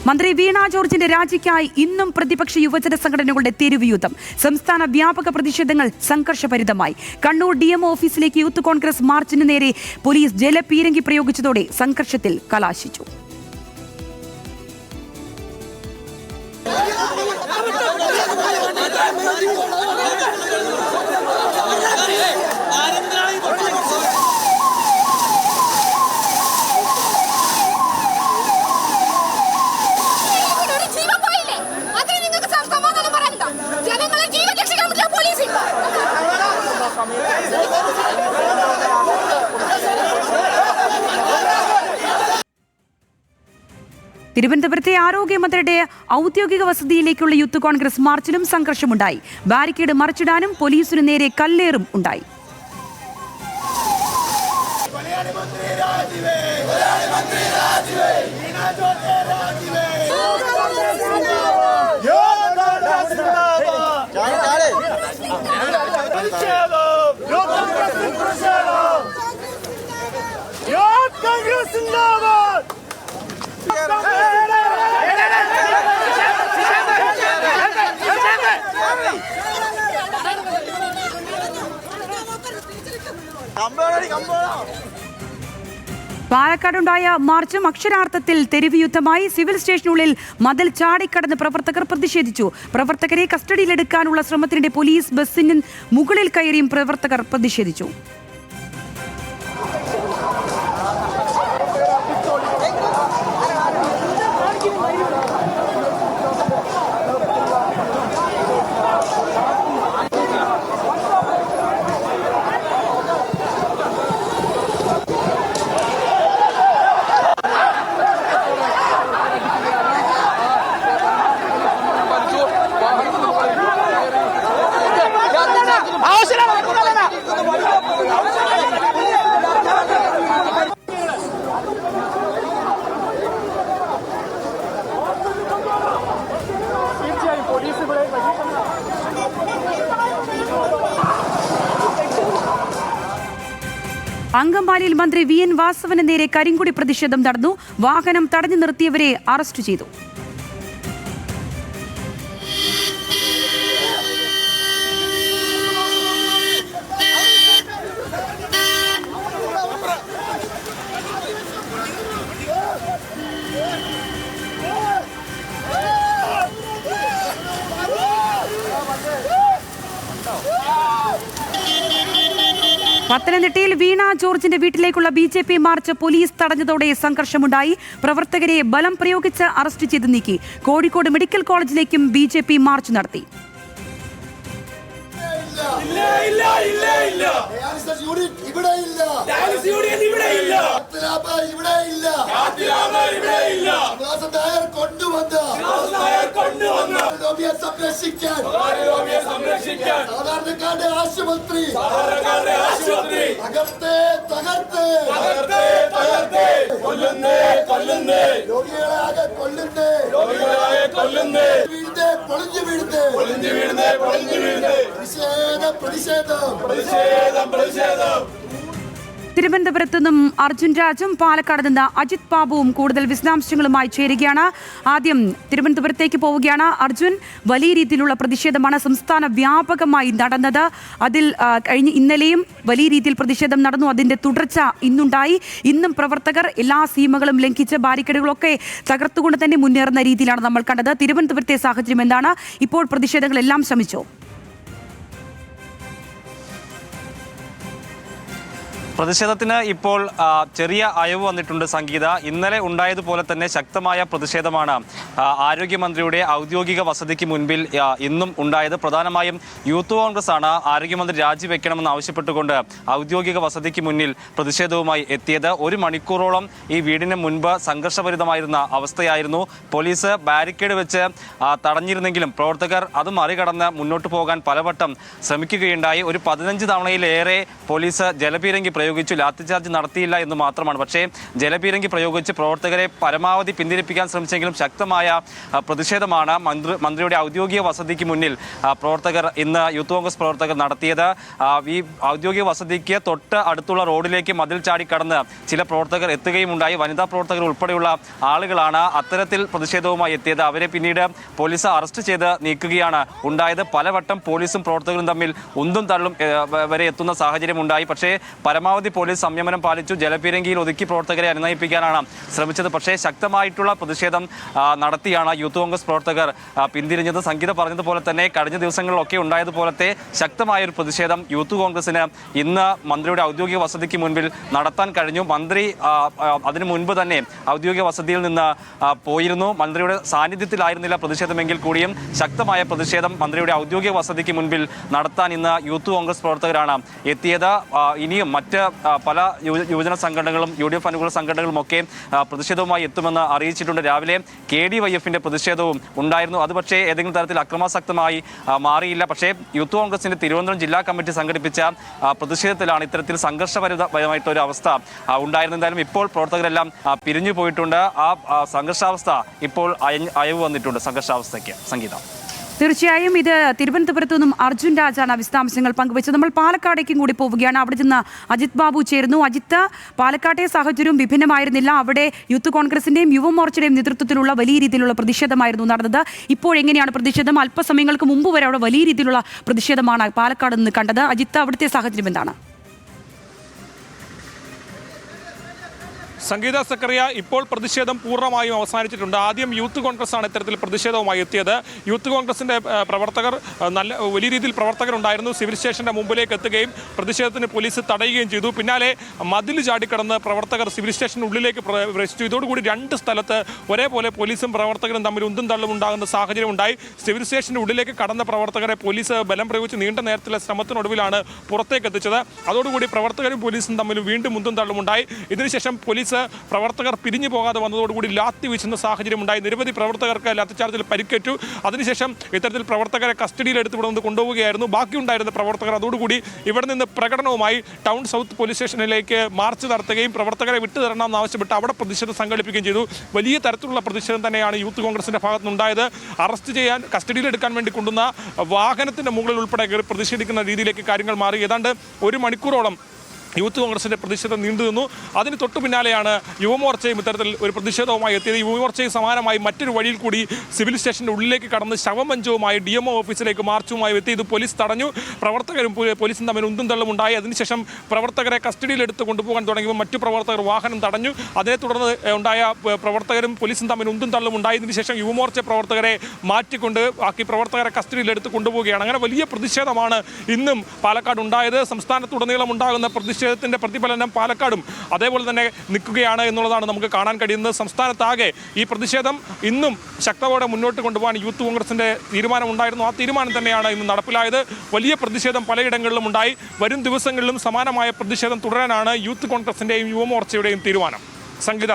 മന്ത്രി വീണ ജോർജിന്റെ രാജിക്കായി ഇന്നും പ്രതിപക്ഷ യുവജന സംഘടനകളുടെ തെരുവ് യുദ്ധം. സംസ്ഥാന വ്യാപക പ്രതിഷേധങ്ങൾ സംഘർഷഭരിതമായി. കണ്ണൂർ DMO ഓഫീസിലേക്ക് യൂത്ത് കോൺഗ്രസ് മാർച്ചിന് നേരെ പോലീസ് ജലപീരങ്കി പ്രയോഗിച്ചതോടെ സംഘർഷത്തിൽ കലാശിച്ചു. തിരുവനന്തപുരത്തെ ആരോഗ്യമന്ത്രിയുടെ ഔദ്യോഗിക വസതിയിലേക്കുള്ള യൂത്ത് കോൺഗ്രസ് മാർച്ചിലും സംഘർഷമുണ്ടായി. ബാരിക്കേഡ് മറിച്ചിടാനും പോലീസിനു നേരെ കല്ലേറും ഉണ്ടായി. പാലക്കാടുണ്ടായ മാർച്ചും അക്ഷരാർത്ഥത്തിൽ തെരുവ് യുദ്ധമായി. സിവിൽ സ്റ്റേഷനുള്ളിൽ മതിൽ ചാടിക്കടന്ന് പ്രവർത്തകർ പ്രതിഷേധിച്ചു. പ്രവർത്തകരെ കസ്റ്റഡിയിലെടുക്കാനുള്ള ശ്രമത്തിനിടെ പോലീസ് ബസ്സിന് മുകളിൽ കയറിയും പ്രവർത്തകർ പ്രതിഷേധിച്ചു. അങ്കമാലിയിൽ മന്ത്രി VN വാസവന് നേരെ കരിങ്കൊടി പ്രതിഷേധം നടന്നു. വാഹനം തടഞ്ഞു നിർത്തിയവരെ അറസ്റ്റ് ചെയ്തു. പത്തനംതിട്ടയിൽ വീണ ജോർജിന്റെ വീട്ടിലേക്കുള്ള BJP മാർച്ച് പോലീസ് തടഞ്ഞതോടെ സംഘർഷമുണ്ടായി. പ്രവർത്തകരെ ബലം പ്രയോഗിച്ച് അറസ്റ്റ് ചെയ്ത് നീക്കി. കോഴിക്കോട് മെഡിക്കൽ കോളേജിലേക്കും BJP മാർച്ച് നടത്തി. സാധാരണക്കാരുടെ ആശുപത്രി രോഗികളാകെ കൊല്ലുന്നേ പൊളിഞ്ഞു വീഴുന്നേ പ്രതിഷേധം. തിരുവനന്തപുരത്ത് നിന്നും അർജുൻ രാജും പാലക്കാട് നിന്ന് അജിത് ബാബുവും കൂടുതൽ വിശദാംശങ്ങളുമായി ചേരുകയാണ്. ആദ്യം തിരുവനന്തപുരത്തേക്ക് പോവുകയാണ്. അർജുൻ, വലിയ രീതിയിലുള്ള പ്രതിഷേധമാണ് സംസ്ഥാന വ്യാപകമായി നടന്നത്. അതിൽ ഇന്നലെയും വലിയ രീതിയിൽ പ്രതിഷേധം നടന്നു. അതിന്റെ തുടർച്ച ഇന്നുണ്ടായി. ഇന്നും പ്രവർത്തകർ എല്ലാ സീമകളും ലംഘിച്ച് ബാരിക്കേഡുകളൊക്കെ തകർത്തുകൊണ്ട് തന്നെ മുന്നേറുന്ന രീതിയിലാണ് നമ്മൾ കണ്ടത്. തിരുവനന്തപുരത്തെ സാഹചര്യം എന്താണ്? ഇപ്പോൾ പ്രതിഷേധങ്ങളെല്ലാം ശമിച്ചോ? പ്രതിഷേധത്തിന് ഇപ്പോൾ ചെറിയ അയവ് വന്നിട്ടുണ്ട് സംഗീത. ഇന്നലെ ഉണ്ടായതുപോലെ തന്നെ ശക്തമായ പ്രതിഷേധമാണ് ആരോഗ്യമന്ത്രിയുടെ ഔദ്യോഗിക വസതിക്ക് മുൻപിൽ ഇന്നും ഉണ്ടായത്. പ്രധാനമായും യൂത്ത് കോൺഗ്രസ് ആണ് ആരോഗ്യമന്ത്രി രാജിവെക്കണമെന്ന് ആവശ്യപ്പെട്ടുകൊണ്ട് ഔദ്യോഗിക വസതിക്ക് മുന്നിൽ പ്രതിഷേധവുമായി എത്തിയത്. 1 മണിക്കൂറോളം ഈ വീടിന് മുൻപ് സംഘർഷഭരിതമായിരുന്ന അവസ്ഥയായിരുന്നു. പോലീസ് ബാരിക്കേഡ് വെച്ച് തടഞ്ഞിരുന്നെങ്കിലും പ്രവർത്തകർ അത് മറികടന്ന് മുന്നോട്ട് പോകാൻ പലവട്ടം ശ്രമിക്കുകയുണ്ടായി. ഒരു 15 തവണയിലേറെ പോലീസ് ജലപീരങ്കി പ്രയോഗിച്ചു, ലാത്തിചാർജ് നടത്തിയില്ല എന്ന് മാത്രമാണ്. പക്ഷേ ജലപീരങ്കി പ്രയോഗിച്ച് പ്രവർത്തകരെ പരമാവധി പിന്തിരിപ്പിക്കാൻ ശ്രമിച്ചെങ്കിലും ശക്തമായ പ്രതിഷേധമാണ് മന്ത്രിയുടെ ഔദ്യോഗിക വസതിക്ക് മുന്നിൽ പ്രവർത്തകർ ഇന്ന് യൂത്ത് കോൺഗ്രസ് പ്രവർത്തകർ നടത്തിയത്. ഈ ഔദ്യോഗിക വസതിക്ക് തൊട്ട് അടുത്തുള്ള റോഡിലേക്ക് മതിൽ ചാടിക്കടന്ന് ചില പ്രവർത്തകർ എത്തുകയും ഉണ്ടായി. വനിതാ പ്രവർത്തകർ ഉൾപ്പെടെയുള്ള ആളുകളാണ് അത്തരത്തിൽ പ്രതിഷേധവുമായി എത്തിയത്. അവരെ പിന്നീട് പോലീസ് അറസ്റ്റ് ചെയ്ത് നീക്കുകയാണ് ഉണ്ടായത്. പലവട്ടം പോലീസും പ്രവർത്തകരും തമ്മിൽ ഉന്തും തള്ളും വരെ എത്തുന്ന സാഹചര്യം ഉണ്ടായി. പക്ഷേ പരമാവധി പോലീസ് സംയമനം പാലിച്ചു. ജലപീരങ്കിയിൽ ഒതുക്കി പ്രവർത്തകരെ അനുനയിപ്പിക്കാനാണ് ശ്രമിച്ചത്. പക്ഷേ ശക്തമായിട്ടുള്ള പ്രതിഷേധം നടത്തിയാണ് യൂത്ത് കോൺഗ്രസ് പ്രവർത്തകർ പിന്തിരിഞ്ഞത്. സംഗീത പറഞ്ഞതുപോലെ തന്നെ കഴിഞ്ഞ ദിവസങ്ങളിലൊക്കെ ഉണ്ടായതുപോലത്തെ ശക്തമായൊരു പ്രതിഷേധം യൂത്ത് കോൺഗ്രസിന് ഇന്ന് മന്ത്രിയുടെ ഔദ്യോഗിക വസതിക്ക് മുൻപിൽ നടത്താൻ കഴിഞ്ഞു. മന്ത്രി അതിനു മുൻപ് തന്നെ ഔദ്യോഗിക വസതിയിൽ നിന്ന് പോയിരുന്നു. മന്ത്രിയുടെ സാന്നിധ്യത്തിലായിരുന്നില്ല പ്രതിഷേധമെങ്കിൽ കൂടിയും ശക്തമായ പ്രതിഷേധം മന്ത്രിയുടെ ഔദ്യോഗിക വസതിക്ക് മുൻപിൽ നടത്താൻ ഇന്ന് യൂത്ത് കോൺഗ്രസ് പ്രവർത്തകരാണ് എത്തിയത്. ഇനിയും മറ്റ് പല യുവജന സംഘടനകളും UDF അനുകൂല സംഘടനകളും ഒക്കെ പ്രതിഷേധവുമായി എത്തുമെന്ന് അറിയിച്ചിട്ടുണ്ട്. രാവിലെ KDYF-ന്റെ പ്രതിഷേധവും ഉണ്ടായിരുന്നു. അത് പക്ഷേ ഏതെങ്കിലും തരത്തിൽ അക്രമാസക്തമായി മാറിയില്ല. പക്ഷേ യൂത്ത് കോൺഗ്രസിന്റെ തിരുവനന്തപുരം ജില്ലാ കമ്മിറ്റി സംഘടിപ്പിച്ച പ്രതിഷേധത്തിലാണ് ഇത്തരത്തിൽ സംഘർഷപരമായിട്ടൊരു അവസ്ഥ ഉണ്ടായിരുന്നത്. എന്തായാലും ഇപ്പോൾ പ്രവർത്തകരെല്ലാം പിരിഞ്ഞു പോയിട്ടുണ്ട്. ആ സംഘർഷാവസ്ഥ ഇപ്പോൾ അയവ് വന്നിട്ടുണ്ട്. സംഘർഷാവസ്ഥയ്ക്ക് സംഗീത. തീർച്ചയായും ഇത് തിരുവനന്തപുരത്തു നിന്നും അർജുൻ രാജാണ് വിശദാംശങ്ങൾ പങ്കുവച്ചത്. നമ്മൾ പാലക്കാടേക്കും കൂടി പോവുകയാണ്. അവിടെ നിന്ന് അജിത് ബാബു ചേരുന്നു. അജിത്ത്, പാലക്കാട്ടെ സാഹചര്യവും വിഭിന്നമായിരുന്നില്ല. അവിടെ യൂത്ത് കോൺഗ്രസിന്റെയും യുവമോർച്ചയുടെയും നേതൃത്വത്തിലുള്ള വലിയ രീതിയിലുള്ള പ്രതിഷേധമായിരുന്നു നടന്നത്. ഇപ്പോഴെങ്ങനെയാണ് പ്രതിഷേധം? അല്പസമയങ്ങൾക്ക് മുമ്പ് വരെ അവിടെ വലിയ രീതിയിലുള്ള പ്രതിഷേധമാണ് പാലക്കാട് നിന്ന് കണ്ടത്. അജിത്ത്, അവിടുത്തെ സാഹചര്യം എന്താണ്? സംഗീത സക്കറിയ, ഇപ്പോൾ പ്രതിഷേധം പൂർണ്ണമായും അവസാനിച്ചിട്ടുണ്ട്. ആദ്യം യൂത്ത് കോൺഗ്രസ് ആണ് ഇത്തരത്തിൽ പ്രതിഷേധവുമായി എത്തിയത്. യൂത്ത് കോൺഗ്രസിന്റെ പ്രവർത്തകർ വലിയ രീതിയിൽ പ്രവർത്തകരുണ്ടായിരുന്നു. സിവിൽ സ്റ്റേഷന്റെ മുമ്പിലേക്ക് എത്തുകയും പ്രതിഷേധത്തിന് പോലീസ് തടയുകയും ചെയ്തു. പിന്നാലെ മതിൽ ചാടിക്കടന്ന് പ്രവർത്തകർ സിവിൽ സ്റ്റേഷന് ഉള്ളിലേക്ക് പ്രവേശിച്ചു. ഇതോടുകൂടി രണ്ട് സ്ഥലത്ത് ഒരേപോലെ പോലീസും പ്രവർത്തകരും തമ്മിൽ ഉന്തും തള്ളും ഉണ്ടാകുന്ന സാഹചര്യം ഉണ്ടായി. സിവിൽ സ്റ്റേഷന്റെ ഉള്ളിലേക്ക് കടന്ന പ്രവർത്തകരെ പോലീസ് ബലം പ്രയോഗിച്ച് നീണ്ട നേരത്തിലെ ശ്രമത്തിനൊടുവിലാണ് പുറത്തേക്ക് എത്തിച്ചത്. അതോടുകൂടി പ്രവർത്തകരും പോലീസും തമ്മിൽ വീണ്ടും ഉന്തും തള്ളും ഉണ്ടായി. ഇതിനുശേഷം പോലീസ് പ്രവർത്തകർ പിരിഞ്ഞു പോകാതെ വന്നതോടുകൂടി ലാത്തി വീശുന്ന സാഹചര്യം ഉണ്ടായി. നിരവധി പ്രവർത്തകർക്ക് ലാത്തി ചാർജിൽ പരിക്കേറ്റു. അതിനുശേഷം ഇത്തരത്തിൽ പ്രവർത്തകരെ കസ്റ്റഡിയിലെടുത്ത് ഇവിടെ നിന്ന് കൊണ്ടുപോവുകയായിരുന്നു. ബാക്കിയുണ്ടായിരുന്ന പ്രവർത്തകർ അതോടുകൂടി ഇവിടെ നിന്ന് പ്രകടനവുമായി ടൗൺ സൗത്ത് പോലീസ് സ്റ്റേഷനിലേക്ക് മാർച്ച് നടത്തുകയും പ്രവർത്തകരെ വിട്ടുതരണമെന്ന് ആവശ്യപ്പെട്ട് അവിടെ പ്രതിഷേധം സംഘടിപ്പിക്കുകയും ചെയ്തു. വലിയ തരത്തിലുള്ള പ്രതിഷേധം തന്നെയാണ് യൂത്ത് കോൺഗ്രസിന്റെ ഭാഗത്തുനിന്നുണ്ടായത്. അറസ്റ്റ് ചെയ്യാൻ കസ്റ്റഡിയിലെടുക്കാൻ വേണ്ടി കൊണ്ടുവന്ന വാഹനത്തിന്റെ മുകളിൽ ഉൾപ്പെടെ പ്രതിഷേധിക്കുന്ന രീതിയിലേക്ക് കാര്യങ്ങൾ മാറി. ഏതാണ്ട് 1 മണിക്കൂറോളം യൂത്ത് കോൺഗ്രസിന്റെ പ്രതിഷേധം നീണ്ടു നിന്നു. അതിന് തൊട്ടു പിന്നാലെയാണ് യുവമോർച്ചയും ഇത്തരത്തിൽ ഒരു പ്രതിഷേധവുമായി എത്തിയത്. യുവമോർച്ചയും സമാനമായി മറ്റൊരു വഴിയിൽ കൂടി സിവിൽ സ്റ്റേഷന്റെ ഉള്ളിലേക്ക് കടന്ന് ശവമഞ്ചവുമായി DMO ഓഫീസിലേക്ക് മാർച്ചുമായി എത്തി. ഇത് പോലീസ് തടഞ്ഞു. പ്രവർത്തകരും പോലീസും തമ്മിൽ ഉന്തും തള്ളും ഉണ്ടായി. അതിനുശേഷം പ്രവർത്തകരെ കസ്റ്റഡിയിലെടുത്ത് കൊണ്ടുപോകാൻ തുടങ്ങിയപ്പോൾ മറ്റു പ്രവർത്തകർ വാഹനം തടഞ്ഞു. അതിനെ തുടർന്ന് ഉണ്ടായ പ്രവർത്തകരും പോലീസും തമ്മിൽ ഉന്തും തള്ളും ഉണ്ടായി. ഇതിനുശേഷം യുവമോർച്ച പ്രവർത്തകരെ മാറ്റിക്കൊണ്ട് ബാക്കി പ്രവർത്തകരെ കസ്റ്റഡിയിലെടുത്ത് കൊണ്ടുപോവുകയാണ്. അങ്ങനെ വലിയ പ്രതിഷേധമാണ് ഇന്നും പാലക്കാട് ഉണ്ടായത്. സംസ്ഥാനത്തുടനീളം ഉണ്ടാകുന്ന പ്രതിഷേധത്തിന്റെ പ്രതിഫലനം പാലക്കാടും അതേപോലെ തന്നെ നിൽക്കുകയാണ് എന്നുള്ളതാണ് നമുക്ക് കാണാൻ കഴിയുന്നത്. സംസ്ഥാനത്താകെ ഈ പ്രതിഷേധം ഇന്നും ശക്തതയോടെ മുന്നോട്ട് കൊണ്ടുപോകാൻ യൂത്ത് കോൺഗ്രസിന്റെ തീരുമാനമുണ്ടായിരുന്നു. ആ തീരുമാനം തന്നെയാണ് ഇന്ന് നടപ്പിലായത്. വലിയ പ്രതിഷേധം പലയിടങ്ങളിലും ഉണ്ടായി. വരും ദിവസങ്ങളിലും സമാനമായ പ്രതിഷേധം തുടരാനാണ് യൂത്ത് കോൺഗ്രസിന്റെയും യുവമോർച്ചയുടെയും തീരുമാനം.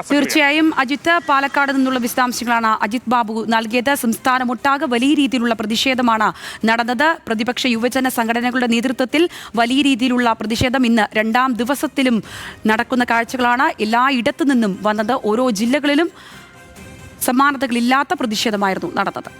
തീർച്ചയായും അജിത്ത്, പാലക്കാട് നിന്നുള്ള വിശദാംശങ്ങളാണ് അജിത് ബാബു നൽകിയത്. സംസ്ഥാനമൊട്ടാകെ വലിയ രീതിയിലുള്ള പ്രതിഷേധമാണ് നടന്നത്. പ്രതിപക്ഷ യുവജന സംഘടനകളുടെ നേതൃത്വത്തിൽ വലിയ രീതിയിലുള്ള പ്രതിഷേധം ഇന്ന് 2ാം ദിവസത്തിലും നടക്കുന്ന കാഴ്ചകളാണ് എല്ലായിടത്തു നിന്നും വന്നത്. ഓരോ ജില്ലകളിലും സമാനതകളില്ലാത്ത പ്രതിഷേധമായിരുന്നു നടന്നത്.